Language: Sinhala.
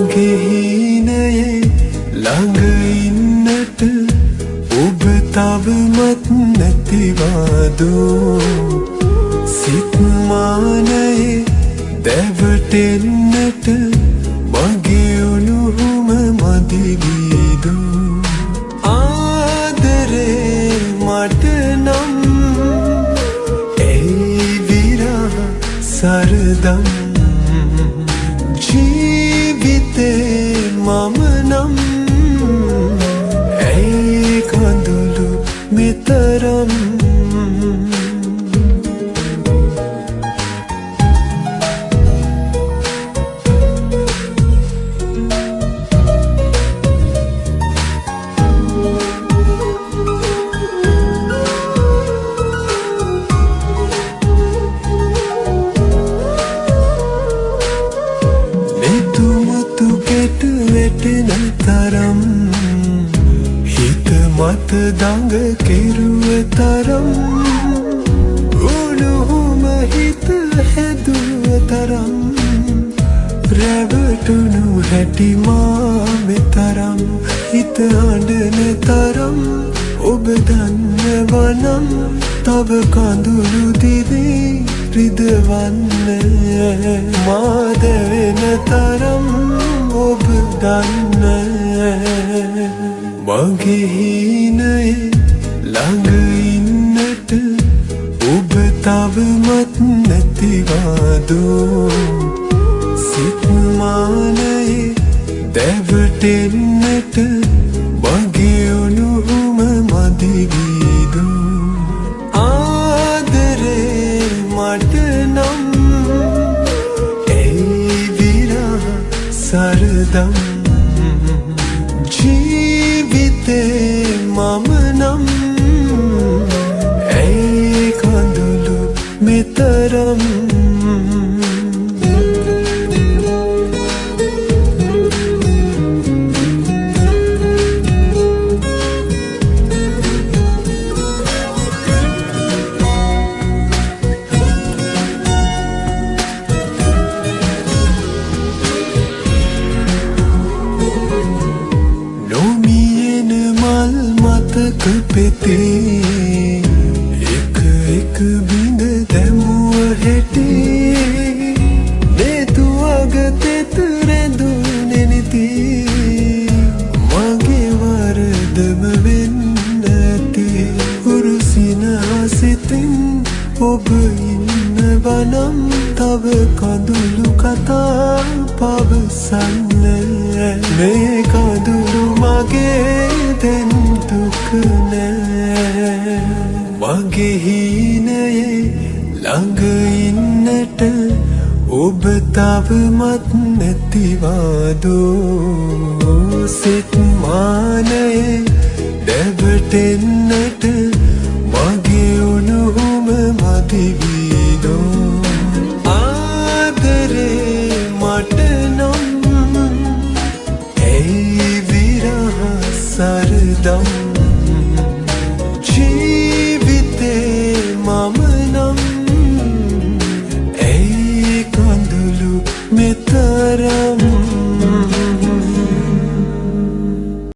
මගේ හීනයේ ළඟ ඉන්නට ඔබ තවමත් නැතිවාදෝ සිත් මානයේ දැවටෙන්නට මගේ උණුහුම මදිවීදෝ ආදරේ මට නම් ඇයි විරහ සරදම් ජීවිතේ මම නම් ඇයි කඳුළු මෙතරම් වෙටෙන තරම් හිත මත දඟ කෙරුව තරම් උණුහුම හිත හැදුව තරම් රැවටුණු හැටි මා මෙතරම් හිත අඬන තරම් ඔබ දන්නවනම් තව කඳුළු දිවේ රිදවන්න මාද වෙන තරම් ඔබ දන්න මගේ හීනයේ ළඟ ඉන්නට ඔබ තවමත් නැතිවාදෝ සිත් මානයේ දැවටෙන්නට මගේ උණුහුම මදිවීදෝ ආදරේ මට නම් ඇයි විරහ සරදම් ජීවිතේ මම නම් ඇයි කඳුළු මෙතරම් මතක පෙතේ එක එක බිඳ දැමුව හැටේ නේතුවග තෙත රැඳුනේ නිති මගේ වරදම වෙන්න ඇති උරුසිනහසිතින් ඔබ ඉන්නවනම් තව කඳුළු කතා පවසන්න මේ කඳුළු මගේ දෙන්න දුක නෑ මගේ හීනයේ ළඟ ඉන්නට ඔබ තවමත් නැතිවාදෝ සිත් මානයේ දැවටෙන්නට මගේ උණුහුම මදිවීදෝ ආදරේ මට නම් ඇයි විරහ සරදම් ජීවිතේ මම නම් ඇයි කඳුළු මෙතරම්